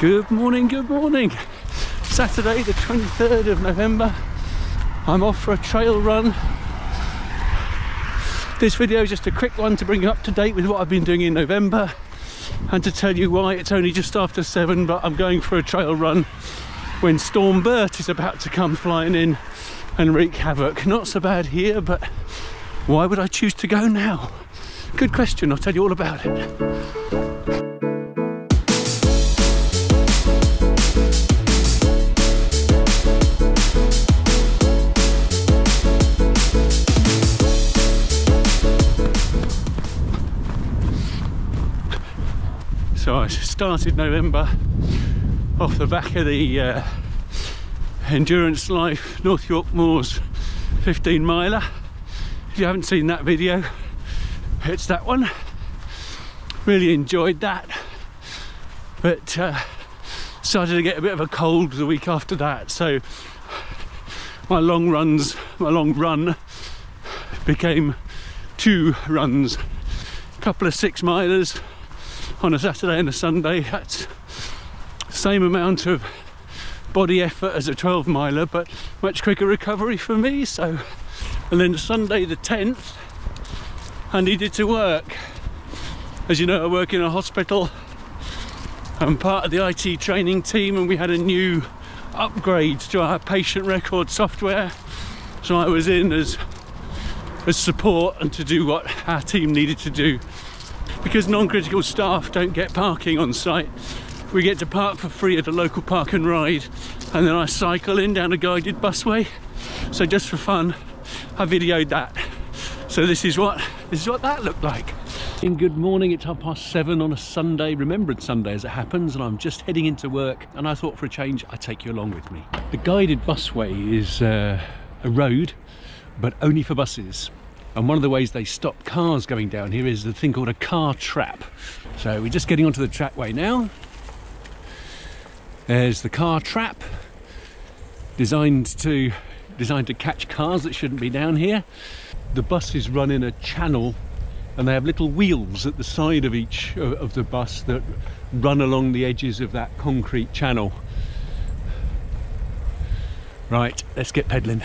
Good morning, good morning. Saturday the 23rd of November. I'm off for a trail run. This video is just a quick one to bring you up to date with what I've been doing in November and to tell you why it's only just after 7, but I'm going for a trail run when Storm Bert is about to come flying in and wreak havoc. Not so bad here, but why would I choose to go now? Good question, I'll tell you all about it. So I started November off the back of the Endurance Life North York Moors 15 miler. If you haven't seen that video, it's that one. Really enjoyed that, but started to get a bit of a cold the week after that, so my long run became 2 runs, a couple of 6 milers on a Saturday and a Sunday. That's the same amount of body effort as a 12 miler, but much quicker recovery for me. So, and then Sunday the 10th, I needed to work. As you know, I work in a hospital. I'm part of the IT training team, and we had a new upgrade to our patient record software, so I was in as support and to do what our team needed to do. Because non-critical staff don't get parking on site, we get to park for free at a local park and ride, and then I cycle in down a guided busway. So just for fun, I videoed that. So this is what that looked like. Good morning, it's 7:30 on a Sunday, Remembrance Sunday as it happens, and I'm just heading into work, and I thought for a change I'd take you along with me. The guided busway is a road, but only for buses. And one of the ways they stop cars going down here is the thing called a car trap. So we're just getting onto the trackway now. There's the car trap, designed to catch cars that shouldn't be down here. The buses run in a channel, and they have little wheels at the side of each of the bus that run along the edges of that concrete channel. Right, let's get pedaling.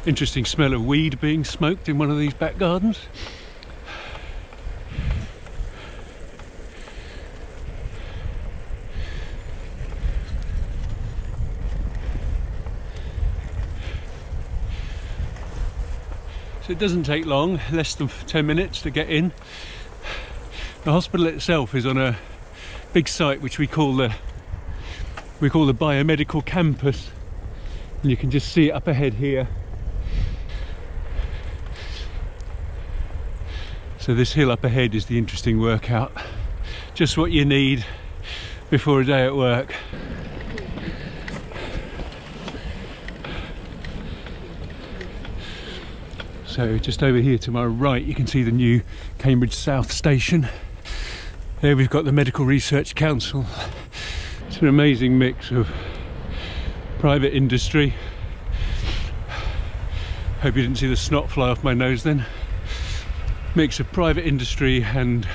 Interesting smell of weed being smoked in one of these back gardens. So it doesn't take long, less than 10 minutes to get in. The hospital itself is on a big site which we call the biomedical campus, and you can just see it up ahead here. So this hill up ahead is the interesting workout. Just what you need before a day at work. So just over here to my right, you can see the new Cambridge South station. There we've got the Medical Research Council. It's an amazing mix of private industry. Hope you didn't see the snot fly off my nose then. Mix of private industry and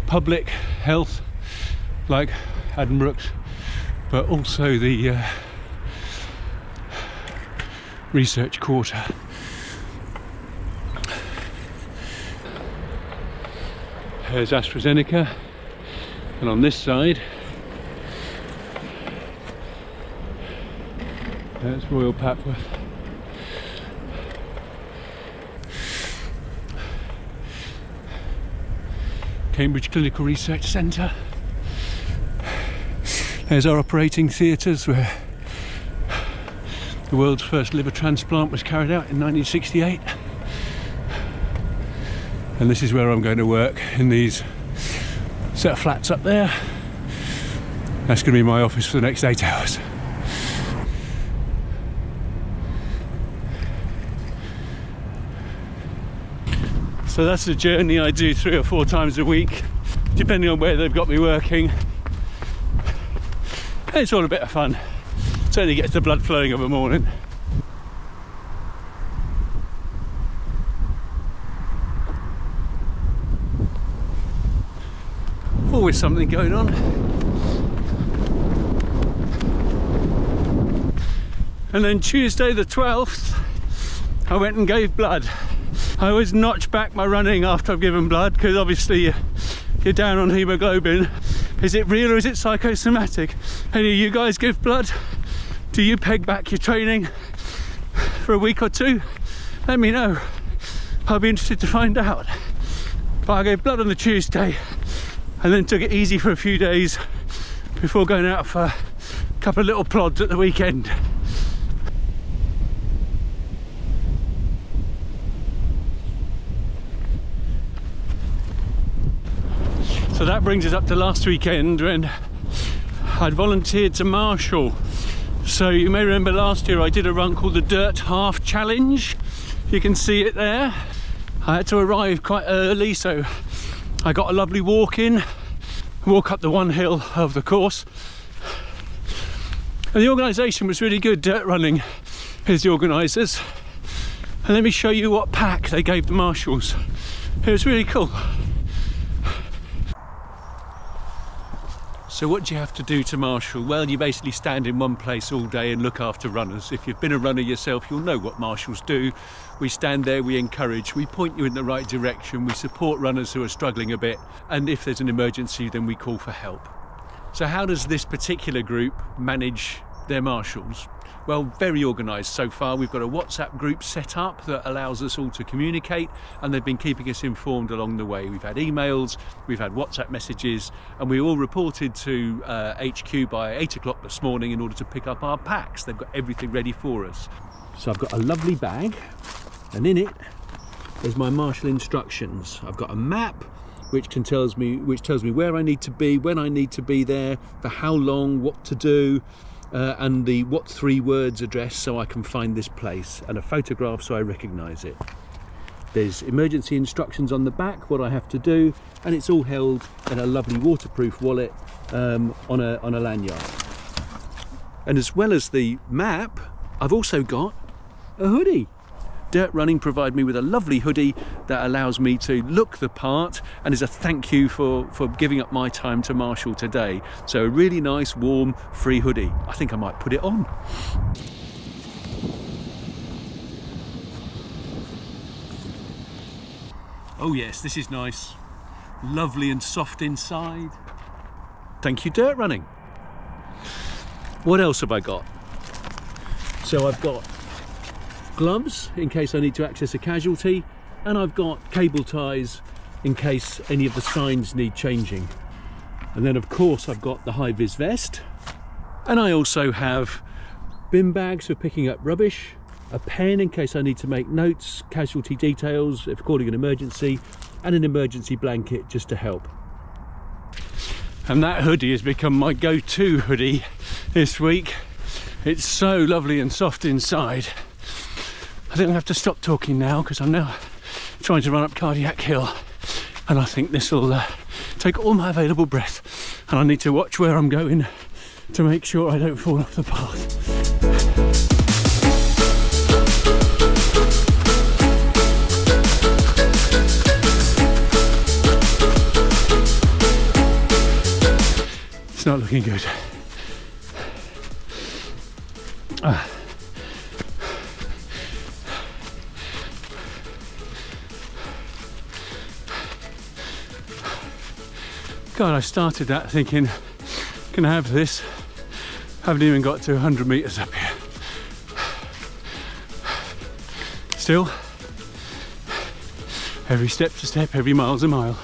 public health, like Addenbrooke's, but also the research quarter. There's AstraZeneca, and on this side there's Royal Papworth. Cambridge Clinical Research Centre. There's our operating theatres where the world's first liver transplant was carried out in 1968. And this is where I'm going to work, in these set of flats up there. That's going to be my office for the next 8 hours. So that's a journey I do 3 or 4 times a week, depending on where they've got me working. And it's all a bit of fun. Certainly gets the blood flowing of a morning. always something going on. And then Tuesday the 12th, I went and gave blood. I always notch back my running after I've given blood, because obviously you're down on hemoglobin. Is it real or is it psychosomatic? Any of you guys give blood? Do you peg back your training for a week or two? Let me know. I'll be interested to find out. But I gave blood on the Tuesday and then took it easy for a few days before going out for a couple of little plods at the weekend. So that brings us up to last weekend when I'd volunteered to marshal. So you may remember last year I did a run called the Dirt Half Challenge. You can see it there. I had to arrive quite early, so I got a lovely walk up the one hill of the course. And the organisation was really good. Dirt Running is the organisers. And let me show you what pack they gave the marshals. It was really cool. So what do you have to do to marshal? Well, you basically stand in one place all day and look after runners. If you've been a runner yourself, you'll know what marshals do. We stand there, we encourage, we point you in the right direction, we support runners who are struggling a bit, and if there's an emergency, then we call for help. So how does this particular group manage their marshals? Well, very organised so far. We've got a WhatsApp group set up that allows us all to communicate, and they've been keeping us informed along the way. We've had emails, we've had WhatsApp messages, and we all reported to HQ by 8 o'clock this morning in order to pick up our packs. They've got everything ready for us. So I've got a lovely bag, and in it there's my marshal instructions. I've got a map which tells me where I need to be, when I need to be there, for how long, what to do. And the what 3 words address so I can find this place, and a photograph so I recognise it. There's emergency instructions on the back, what I have to do, and it's all held in a lovely waterproof wallet on a lanyard. And as well as the map, I've also got a hoodie. Dirt Running provide me with a lovely hoodie that allows me to look the part and is a thank you for giving up my time to marshal today. So a really nice, warm, free hoodie. I think I might put it on. Oh yes, this is nice. Lovely and soft inside. Thank you, Dirt Running. What else have I got? So I've got gloves in case I need to access a casualty, and I've got cable ties in case any of the signs need changing. And then of course I've got the high vis vest, and I also have bin bags for picking up rubbish, a pen in case I need to make notes, casualty details if calling an emergency, and an emergency blanket just to help. And that hoodie has become my go-to hoodie this week. It's so lovely and soft inside. I think I have to stop talking now because I'm now trying to run up Cardiac Hill, and I think this will take all my available breath, and I need to watch where I'm going to make sure I don't fall off the path. It's not looking good. God, I started that thinking, can I have this? Haven't even got to 100 metres up here. Still, every step's a step, every mile's a mile.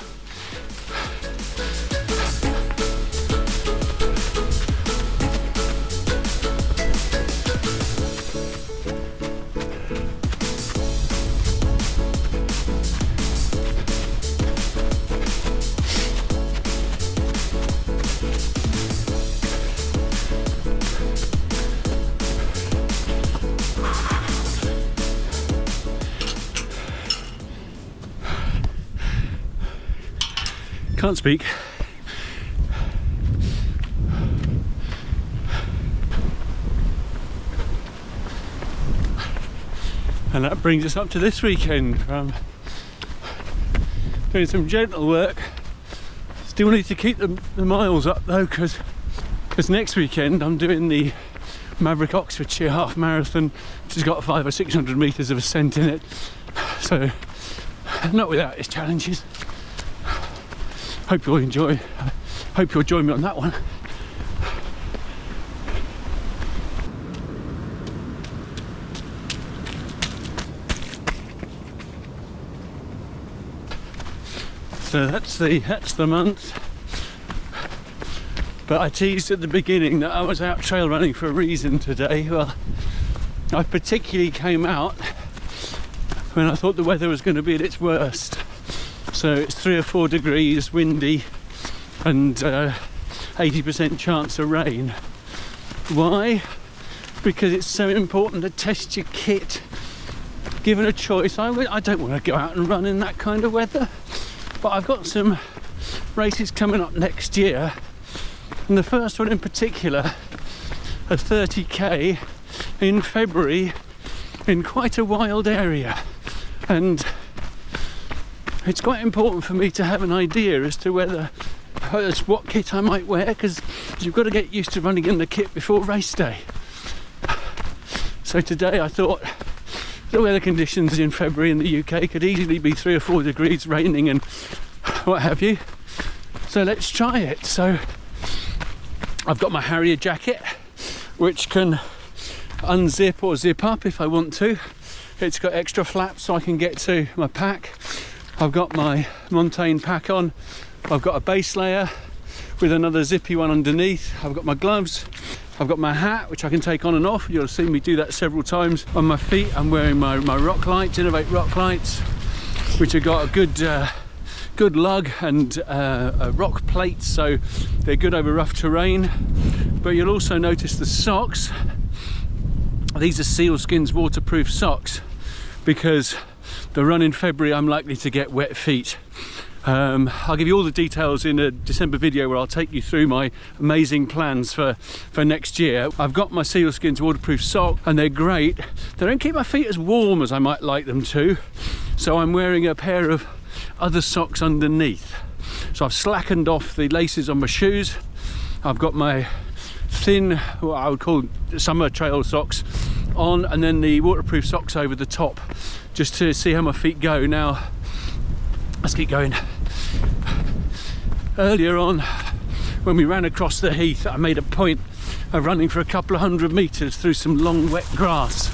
Can't speak. And that brings us up to this weekend. Doing some gentle work, Still need to keep the miles up though, because next weekend I'm doing the Maverick Oxfordshire half marathon, which has got 500 or 600 metres of ascent in it, so not without its challenges. Hope you'll enjoy. Hope you'll join me on that one. So that's the month. But I teased at the beginning that I was out trail running for a reason today. Well, I particularly came out when I thought the weather was going to be at its worst. So it's 3 or 4 degrees, windy, and 80% chance of rain. Why? Because it's so important to test your kit. Given a choice, I don't want to go out and run in that kind of weather. But I've got some races coming up next year, and the first one in particular, a 30k in February in quite a wild area, and it's quite important for me to have an idea as to what kit I might wear, because you've got to get used to running in the kit before race day. So today I thought the weather conditions in February in the UK could easily be 3 or 4 degrees, raining and what have you. So let's try it. So I've got my Harrier jacket, which can unzip or zip up if I want to. It's got extra flaps so I can get to my pack. I've got my Montane pack on. I've got a base layer with another zippy one underneath. I've got my gloves. I've got my hat, which I can take on and off. You'll have seen me do that several times. On my feet, I'm wearing my rock lights, Innovate rock lights, which have got a good lug and rock plates, so they're good over rough terrain. But you'll also notice the socks. These are Sealskins waterproof socks, because the run in February I'm likely to get wet feet. I'll give you all the details in a December video where I'll take you through my amazing plans for next year. I've got my Sealskins waterproof sock, and they're great. They don't keep my feet as warm as I might like them to, so I'm wearing a pair of other socks underneath. So I've slackened off the laces on my shoes. I've got my thin, what I would call summer trail socks on, and then the waterproof socks over the top, just to see how my feet go. Now let's keep going. Earlier on, when we ran across the heath, I made a point of running for a couple of 100 metres through some long wet grass,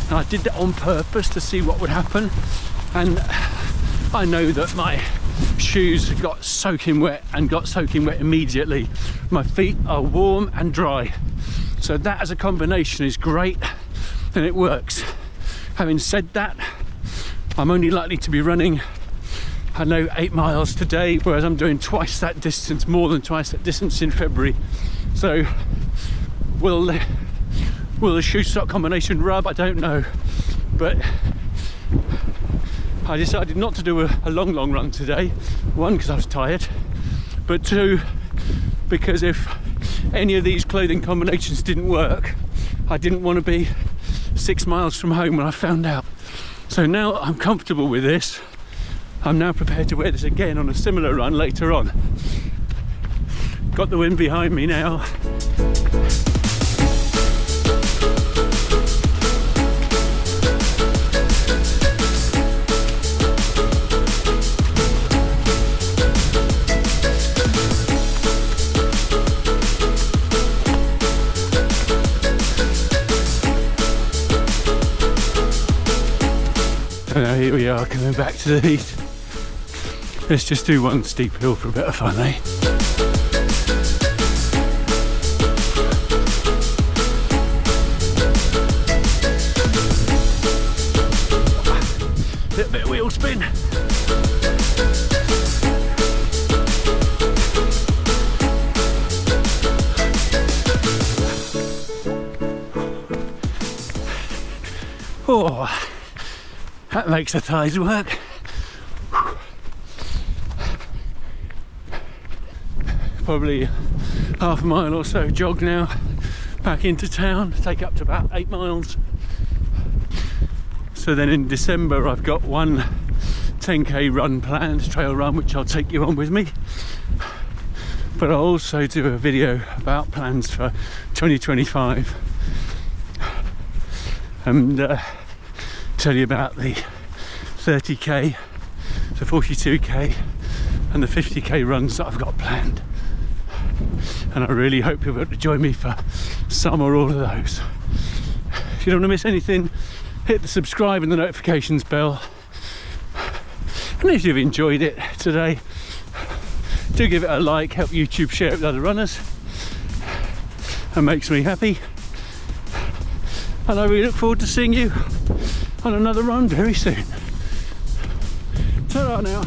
and I did that on purpose to see what would happen. And I know that my shoes got soaking wet and got soaking wet immediately. My feet are warm and dry, so that as a combination is great, and it works. Having said that, I'm only likely to be running, I know, 8 miles today, whereas I'm doing twice that distance, more than twice that distance in February. So will the shoe sock combination rub? I don't know, but I decided not to do a long run today. One, because I was tired, but two, because if any of these clothing combinations didn't work, I didn't want to be 6 miles from home when I found out. So now I'm comfortable with this. I'm now prepared to wear this again on a similar run later on. Got the wind behind me now. So now here we are, coming back to the heath. Let's just do one steep hill for a bit of fun, eh? Little bit of wheel spin. Oh, that makes the thighs work. Probably half a mile or so jog now, back into town, take up to about 8 miles. So then in December I've got one 10k run planned, trail run, which I'll take you on with me. but I'll also do a video about plans for 2025 and tell you about the 30k, the 42k and the 50k runs that I've got planned. And I really hope you'll be able to join me for some or all of those. If you don't want to miss anything, hit the subscribe and the notifications bell. And if you've enjoyed it today, do give it a like, help YouTube share it with other runners. That makes me happy. And I really look forward to seeing you on another run very soon. Ta-ra now.